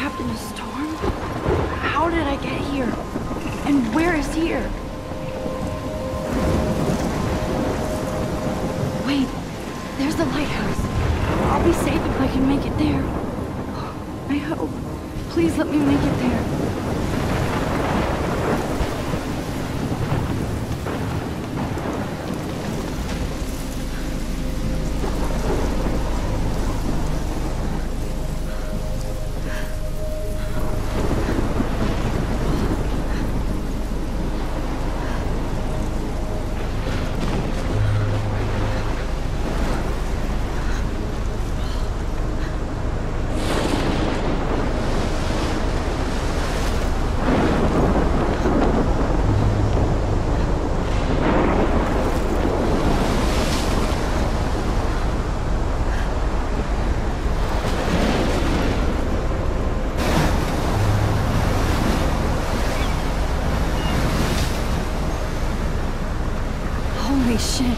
trapped in a storm? How did I get here? And where is here? Wait, there's the lighthouse. I'll be safe if I can make it there. I hope. Please let me make it there. Holy shit.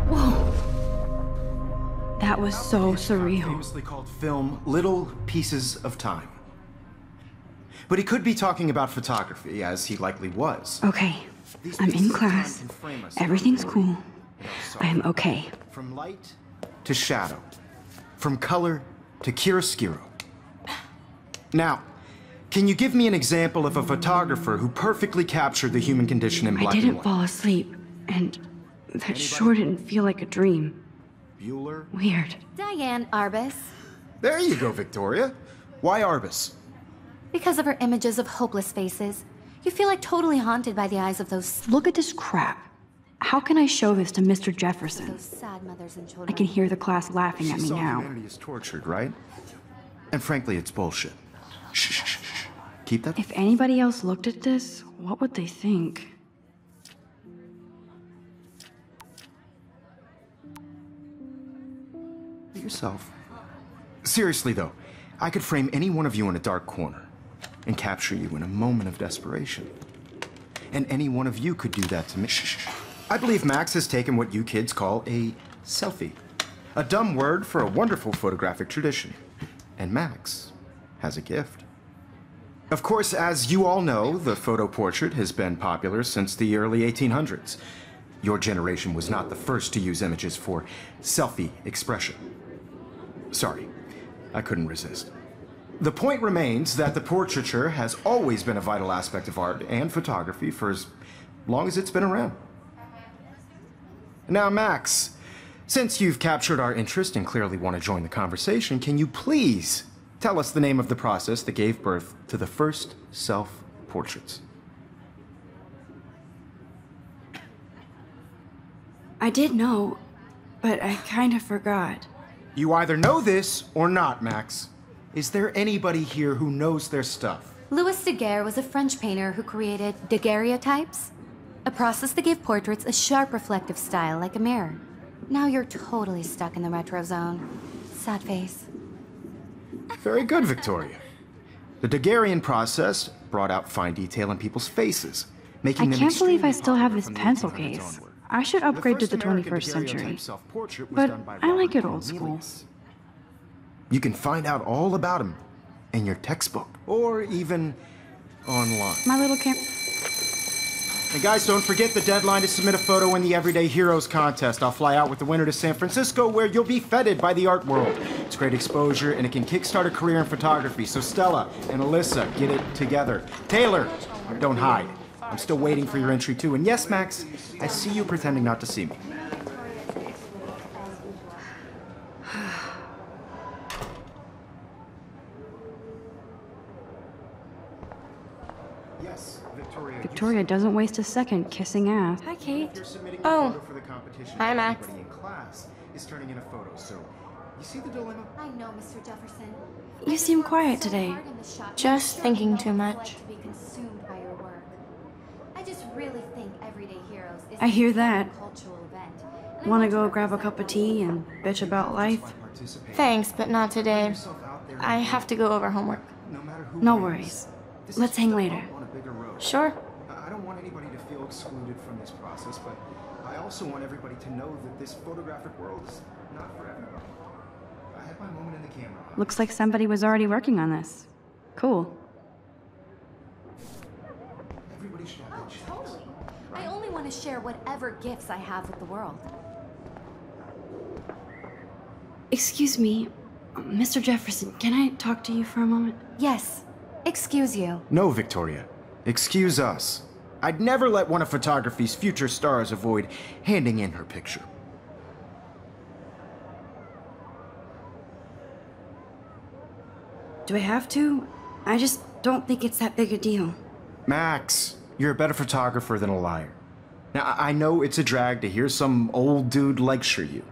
Whoa. That was so surreal. Famously called film Little Pieces of Time. But he could be talking about photography, as he likely was. Okay, I'm in class. Everything's cool. I am okay. From light to shadow. From color to chiaroscuro. Now, can you give me an example of a photographer who perfectly captured the human condition in black and white? I didn't fall asleep, and that sure didn't feel like a dream. Bueller? Weird. Diane Arbus. There you go, Victoria. Why Arbus? Because of her images of hopeless faces. You feel like totally haunted by the eyes of those Look at this crap. How can I show this to Mr. Jefferson? those sad mothers and children. I can hear the class laughing at me now. Humanity is tortured, right? And frankly, it's bullshit. Shh, shh, shh, shh. Keep that. If anybody else looked at this, what would they think? Yourself. Seriously, though, I could frame any one of you in a dark corner and capture you in a moment of desperation. And any one of you could do that to me. Shh, shh, shh. I believe Max has taken what you kids call a selfie. A dumb word for a wonderful photographic tradition. And Max has a gift. Of course, as you all know, the photo portrait has been popular since the early 1800s. Your generation was not the first to use images for selfie expression. Sorry, I couldn't resist. The point remains that the portraiture has always been a vital aspect of art and photography for as long as it's been around. Now, Max, since you've captured our interest and clearly want to join the conversation, can you please tell us the name of the process that gave birth to the first self-portraits? I did know, but I kind of forgot. You either know this or not, Max. Is there anybody here who knows their stuff? Louis Daguerre was a French painter who created daguerreotypes, a process that gave portraits a sharp reflective style like a mirror. Now you're totally stuck in the retro zone. Sad face. Very good, Victoria. The Daguerrean process brought out fine detail in people's faces, making I them can't believe I extremely still have this popular pencil from the 1800s case. onward. I should upgrade to the first American 21st century. daguerreotype self-portrait was But done by I like Robert it old school. Cornelius. You can find out all about him in your textbook, or even online. My little camp. And guys, don't forget the deadline to submit a photo in the Everyday Heroes contest. I'll fly out with the winner to San Francisco, where you'll be feted by the art world. It's great exposure, and it can kickstart a career in photography. So Stella and Alyssa, get it together. Taylor, don't hide. I'm still waiting for your entry too. And yes, Max, I see you pretending not to see me. Yes, Victoria. Victoria doesn't waste a second kissing ass. Hi, Kate. You're submitting Oh. a photo for the competition. Hi, Max. Everybody in class is turning in a photo, so you see the dilemma? I know, Mr. Jefferson. You seem quiet today. Just thinking too much. To be consumed by your work. I just really think Everyday Heroes is I hear a that. cultural event. And I Wanna want go to grab a represent cup of the tea and bitch about life? participate. Thanks, but not today. Yourself out there I have to go over homework. no matter who No wins. worries. This Let's is hang just a later. bump on a bigger road. Sure. I don't want anybody to feel excluded from this process, but I also want everybody to know that this photographic world is not for everybody. I had my moment in the camera. Looks like somebody was already working on this. Cool. Everybody should have that chance. Totally. I only want to share whatever gifts I have with the world. Excuse me, Mr. Jefferson, can I talk to you for a moment? Yes. Excuse you. No, Victoria. Excuse us. I'd never let one of photography's future stars avoid handing in her picture. Do I have to? I just don't think it's that big a deal. Max, you're a better photographer than a liar. Now, I know it's a drag to hear some old dude lecture you,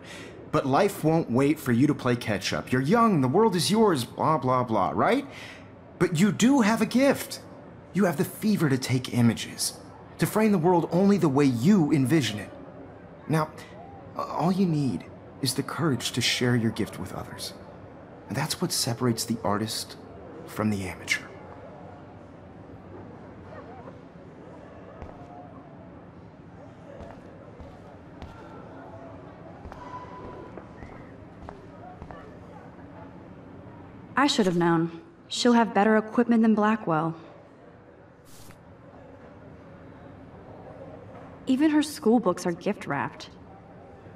but life won't wait for you to play catch-up. You're young, the world is yours, blah, blah, blah, right? But you do have a gift. You have the fever to take images, to frame the world only the way you envision it. Now, all you need is the courage to share your gift with others. And that's what separates the artist from the amateur. I should have known. She'll have better equipment than Blackwell. Even her school books are gift-wrapped.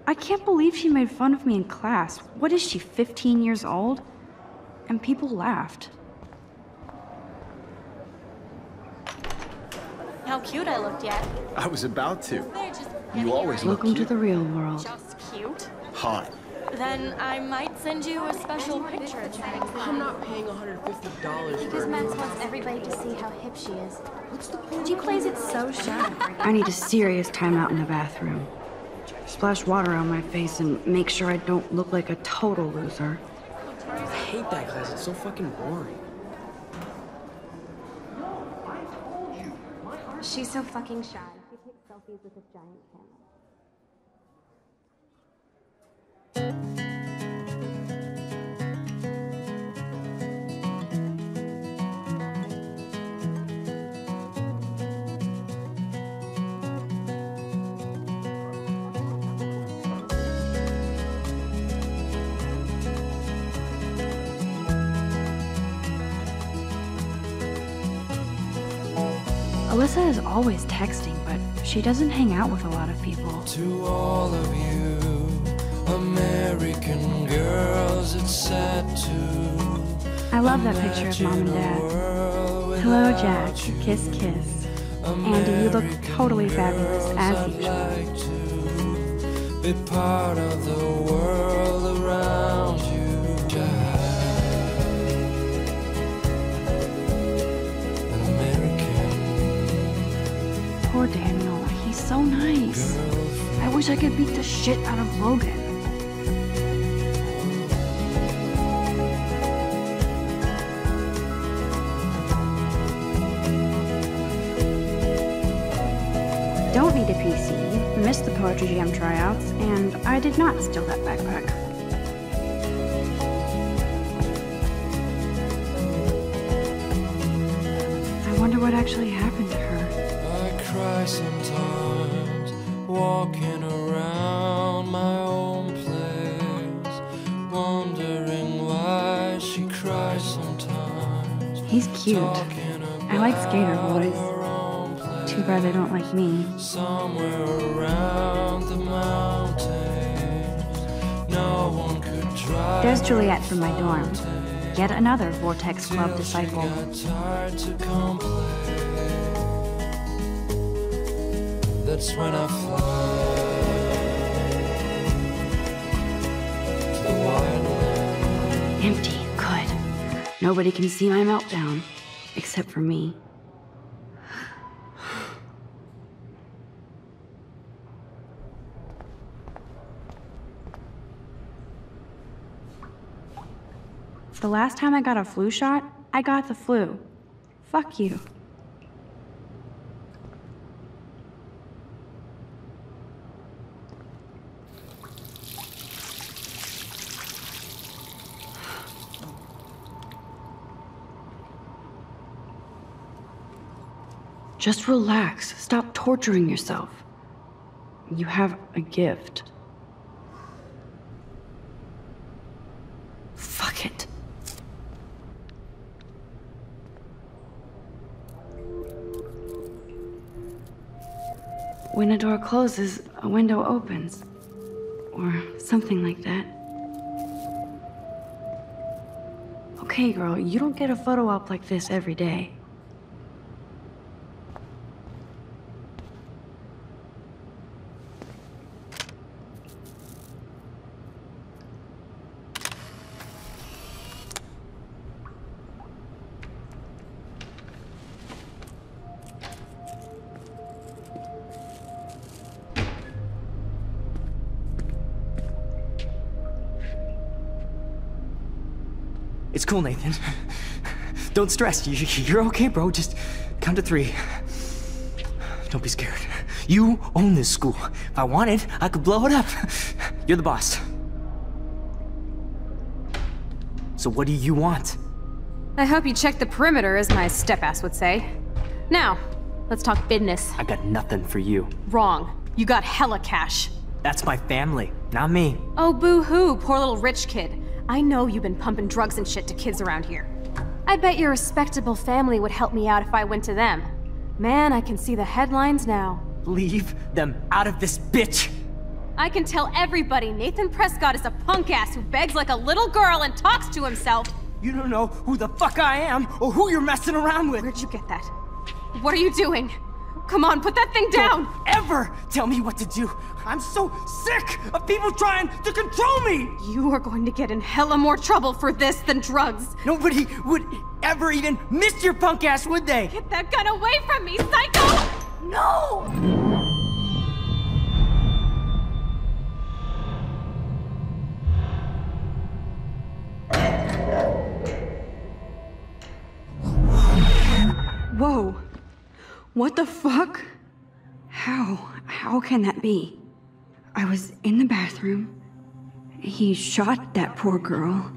I can't believe she made fun of me in class. What is she, 15 years old? And people laughed. How cute I looked yet. I was about to. They're just You always look Welcome to cute. the real world. just cute. Hot. Then I might send you a special picture. I'm not paying $150 Because for Max wants everybody to see how hip she is. She plays it so sharp. I need a serious timeout in the bathroom. Splash water on my face and make sure I don't look like a total loser. I hate that class. It's so fucking boring. She's so fucking shy. She takes selfies with a giant camera. Alyssa is always texting, but she doesn't hang out with a lot of people. To all of you American girls, it's sad to I love that picture of Mom and Dad. Hello, Jack. Kiss, kiss. Andy, you look totally fabulous, as usual. like to be part of the world around you, Jack. An American Poor Daniel. He's so nice. I wish I could beat the shit out of Logan. Don't need a PC. Missed the Poetry Jam tryouts, and I did not steal that backpack. I wonder what actually happened to her. I cry sometimes, walking around my own place, wondering why she cries sometimes. He's cute. I like skater boys. Too bad they don't like me. Somewhere around the mountains, no one could drive. There's Juliet from my dorm. Yet another Vortex Club disciple. Got tired to complain. That's when I fly to the wildland. Empty. Good. Nobody can see my meltdown. Except for me. The last time I got a flu shot, I got the flu. Fuck you. Just relax. Stop torturing yourself. You have a gift. Fuck it. When a door closes, a window opens. Or something like that. Okay, girl, you don't get a photo op like this every day. It's cool, Nathan. Don't stress. You're okay, bro. Just count to 3. Don't be scared. You own this school. If I wanted, I could blow it up. You're the boss. So what do you want? I hope you checked the perimeter, as my step-ass would say. Now, let's talk business. I got nothing for you. Wrong. You got hella cash. That's my family, not me. Oh, boo-hoo, poor little rich kid. I know you've been pumping drugs and shit to kids around here. I bet your respectable family would help me out if I went to them. Man, I can see the headlines now. Leave them out of this bitch! I can tell everybody Nathan Prescott is a punk ass who begs like a little girl and talks to himself. You don't know who the fuck I am or who you're messing around with. Where'd you get that? What are you doing? Come on, put that thing down! Don't ever tell me what to do! I'm so sick of people trying to control me! You are going to get in hella more trouble for this than drugs. Nobody would ever even miss your punk ass, would they? Get that gun away from me, psycho! No! Whoa. What the fuck? How can that be? I was in the bathroom. He shot that poor girl.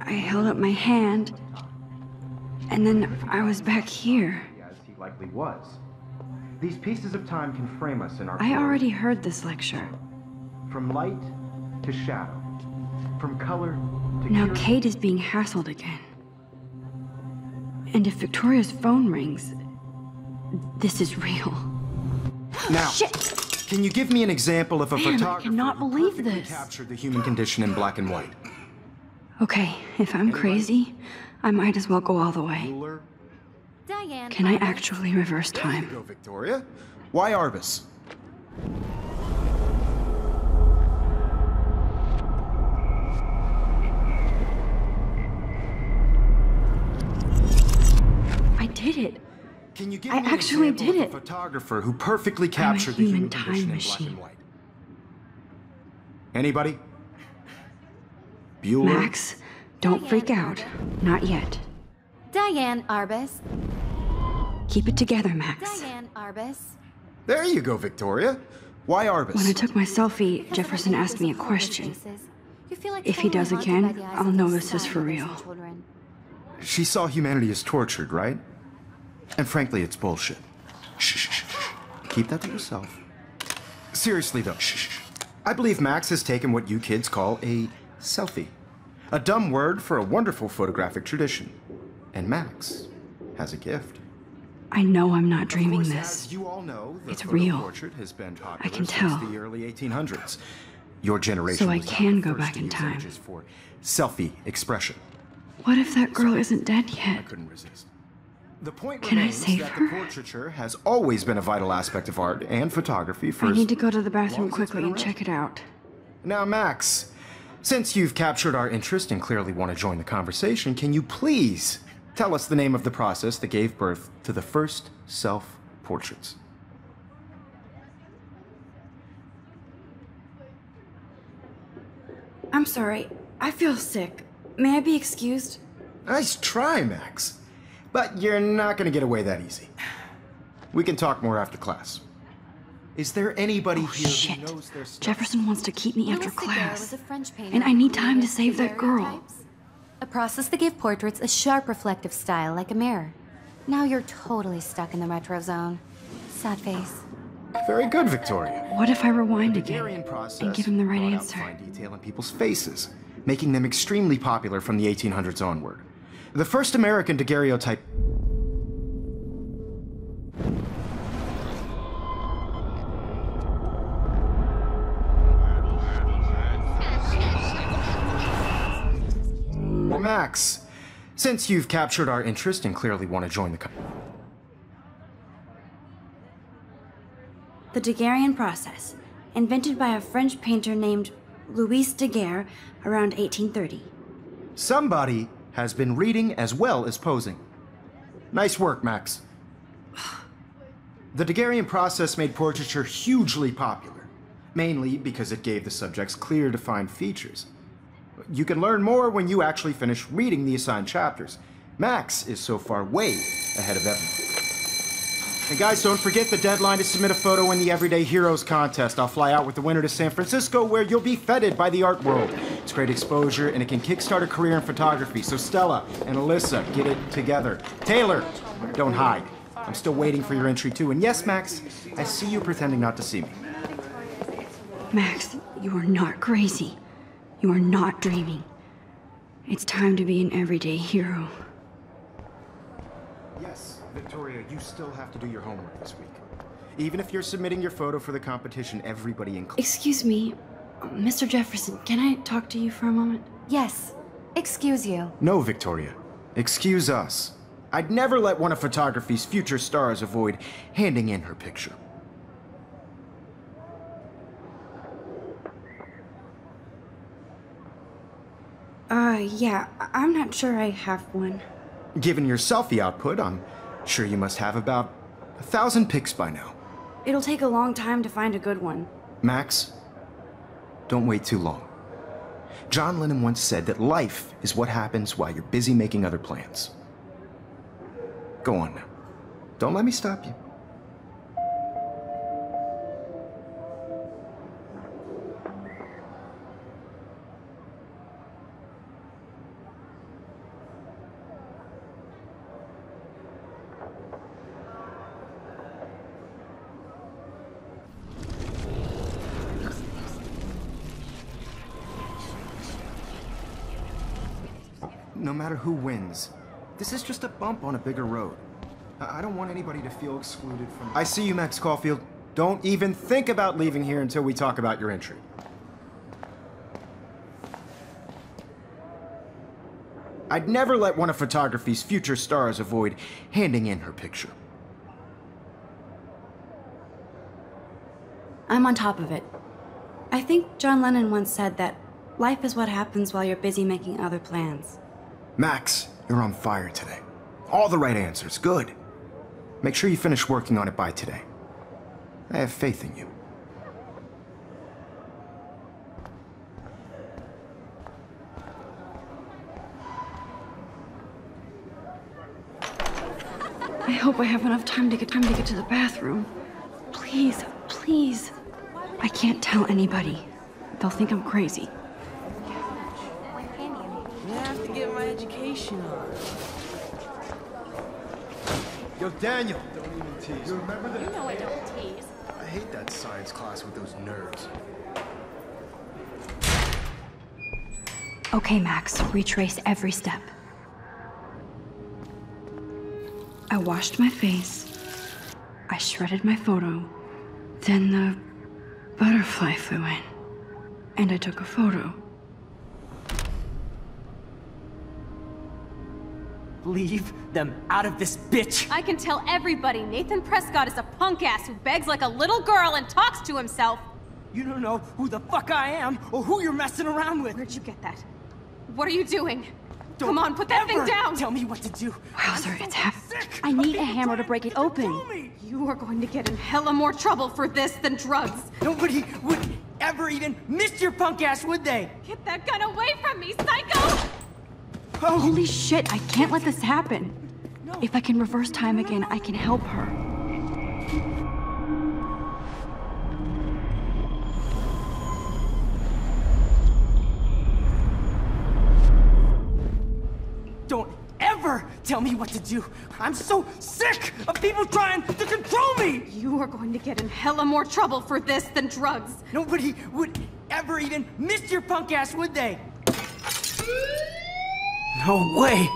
I held up my hand. And then I was back here. As he likely was. These pieces of time can frame us in our I story. already heard this lecture. From light to shadow. From color to Now curiosity. Kate is being hassled again. And if Victoria's phone rings, this is real. Now, Shit! can you give me an example of a Man, I photographer cannot who believe perfectly this. captured the human condition in black and white? Okay, if I'm crazy, I might as well go all the way. Bueller? Diane. Can I actually reverse There you time? go, Victoria. Why Arbus? I did it. Can you give I me an actually example did of it. a photographer who perfectly captured the human human time condition in black machine. and white? Anybody? Bueller? Max, don't freak out. Not yet. Diane Arbus. Keep it together, Max. Diane Arbus. There you go, Victoria. Why Arbus? When I took my selfie, Jefferson asked me a question. If he does again, I'll know this is for real. She saw humanity as tortured, right? And frankly, it's bullshit. Shh, shh, shh. Keep that to yourself. Seriously, though, shh. I believe Max has taken what you kids call a selfie. A dumb word for a wonderful photographic tradition. And Max has a gift. I know I'm not dreaming Of course, this. as you all know, the It's photo real. portrait has been popular I can since tell. the early 1800s. Your generation So I was not can the go first back to in use time. images for selfie expression. What if that girl isn't dead I yet? couldn't resist. The point Can I remains save that her? the portraiture has always been a vital aspect of art and photography for I as need to go to the bathroom long as it's quickly been and around. check it out. Now, Max, since you've captured our interest and clearly want to join the conversation, can you please tell us the name of the process that gave birth to the first self-portraits? I'm sorry. I feel sick. May I be excused? Nice try, Max. But you're not going to get away that easy. We can talk more after class. Is there anybody here Shit. who knows their stuff? Jefferson wants to keep me after Louis Daguerre class. was a French painter And I need who time to created save that girl. daguerreotypes, a process that gave portraits a sharp reflective style like a mirror. Now you're totally stuck in the retro zone. Sad face. Very good, Victoria. What if I rewind The again Hungarian process and give him the right brought out answer? fine detail in people's faces, making them extremely popular from the 1800s onward. The first American daguerreotype. Max, since you've captured our interest and clearly want to join the The Daguerrean process, invented by a French painter named Louis Daguerre around 1830. Somebody has been reading as well as posing. Nice work, Max. The Daguerrean process made portraiture hugely popular, mainly because it gave the subjects clear, defined features. You can learn more when you actually finish reading the assigned chapters. Max is so far way ahead of everyone. And guys, don't forget the deadline to submit a photo in the Everyday Heroes contest. I'll fly out with the winner to San Francisco, where you'll be feted by the art world. It's great exposure, and it can kickstart a career in photography. So Stella and Alyssa, get it together. Taylor, don't hide. I'm still waiting for your entry too. And yes, Max, I see you pretending not to see me. Max, you are not crazy. You are not dreaming. It's time to be an everyday hero. Yes, Victoria, you still have to do your homework this week. Even if you're submitting your photo for the competition, everybody in class. Excuse me, Mr. Jefferson, can I talk to you for a moment? Yes. Excuse you. No, Victoria. Excuse us. I'd never let one of photography's future stars avoid handing in her picture. Yeah, I'm not sure I have one. Given your selfie output, I'm sure you must have about 1,000 pics by now. It'll take a long time to find a good one. Max, don't wait too long. John Lennon once said that life is what happens while you're busy making other plans. Go on now. Don't let me stop you. No matter who wins, this is just a bump on a bigger road. I don't want anybody to feel excluded from... I see you, Max Caulfield. Don't even think about leaving here until we talk about your entry. I'd never let one of photography's future stars avoid handing in her picture. I'm on top of it. I think John Lennon once said that life is what happens while you're busy making other plans. Max, you're on fire today. All the right answers, good. Make sure you finish working on it by today. I have faith in you. I hope I have enough time to get to the bathroom. Please, please. I can't tell anybody. They'll think I'm crazy. I have to get my education on. Yo, Daniel! Don't even tease. You remember that? You know I don't tease. I hate that science class with those nerds. Okay, Max, retrace every step. I washed my face. I shredded my photo. Then the butterfly flew in. And I took a photo. Leave them out of this bitch! I can tell everybody Nathan Prescott is a punk ass who begs like a little girl and talks to himself. You don't know who the fuck I am or who you're messing around with. Where'd you get that? What are you doing? Come on, put that thing down! Tell me what to do. Wowzer, it's happening. I need a hammer to break it open. You are going to get in hella more trouble for this than drugs. Nobody would ever even miss your punk ass, would they? Get that gun away from me, psycho! Oh. Holy shit, I can't let this happen. If I can reverse time again, I can help her. Don't ever tell me what to do. I'm so sick of people trying to control me! You are going to get in hella more trouble for this than drugs. Nobody would ever even miss your punk ass, would they? No way!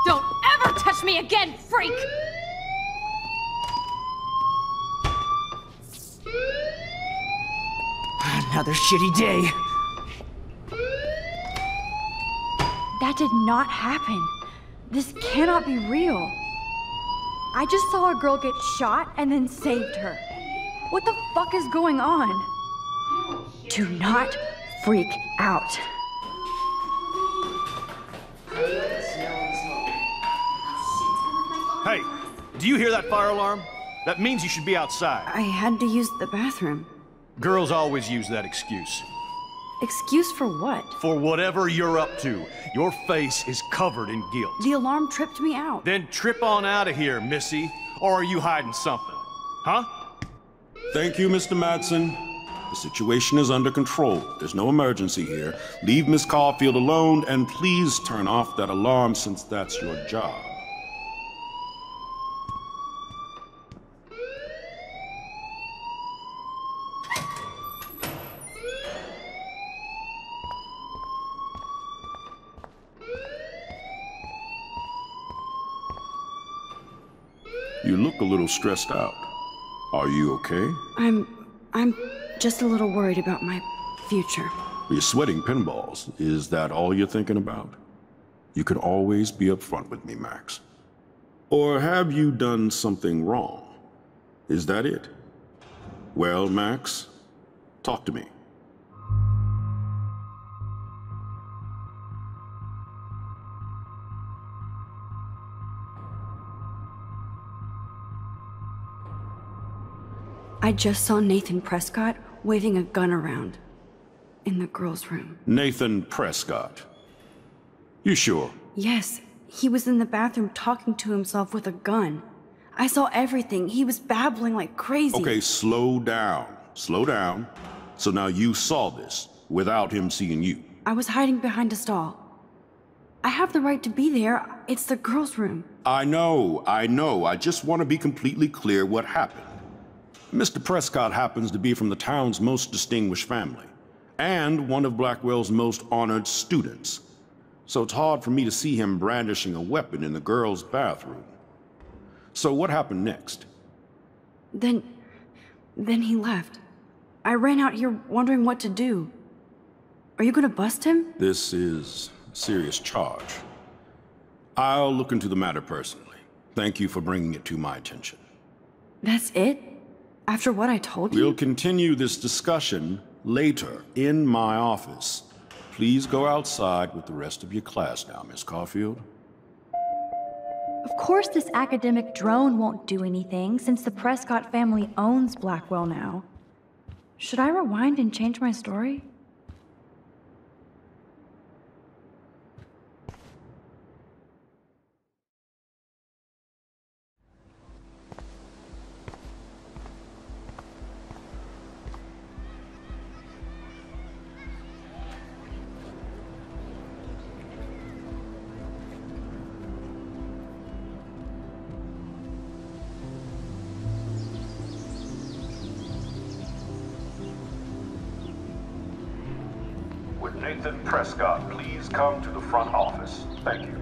Don't ever touch me again, freak! Another shitty day. That did not happen. This cannot be real. I just saw a girl get shot and then saved her. What the fuck is going on? Do not freak out. Hey, do you hear that fire alarm? That means you should be outside. I had to use the bathroom. Girls always use that excuse. Excuse for what? For whatever you're up to. Your face is covered in guilt. The alarm tripped me out. Then trip on out of here, Missy. Or are you hiding something? Huh? Thank you, Mr. Madsen. The situation is under control. There's no emergency here. Leave Miss Caulfield alone, and please turn off that alarm since that's your job. You look a little stressed out. Are you okay? I'm just a little worried about my future. You're sweating pinballs. Is that all you're thinking about? You can always be upfront with me, Max. Or have you done something wrong? Is that it? Well, Max, talk to me. I just saw Nathan Prescott waving a gun around in the girls' room. Nathan Prescott. You sure? Yes, he was in the bathroom talking to himself with a gun. I saw everything. He was babbling like crazy. Okay, slow down. Slow down. So now you saw this without him seeing you. I was hiding behind a stall. I have the right to be there. It's the girls' room. I know. I just want to be completely clear what happened. Mr. Prescott happens to be from the town's most distinguished family, and one of Blackwell's most honored students. So it's hard for me to see him brandishing a weapon in the girls' bathroom. So what happened next? Then he left. I ran out here wondering what to do. Are you gonna bust him? This is a serious charge. I'll look into the matter personally. Thank you for bringing it to my attention. That's it? After what I told you? We'll continue this discussion later in my office. Please go outside with the rest of your class now, Miss Caulfield. Of course this academic drone won't do anything since the Prescott family owns Blackwell now. Should I rewind and change my story? Would Nathan Prescott please come to the front office? Thank you.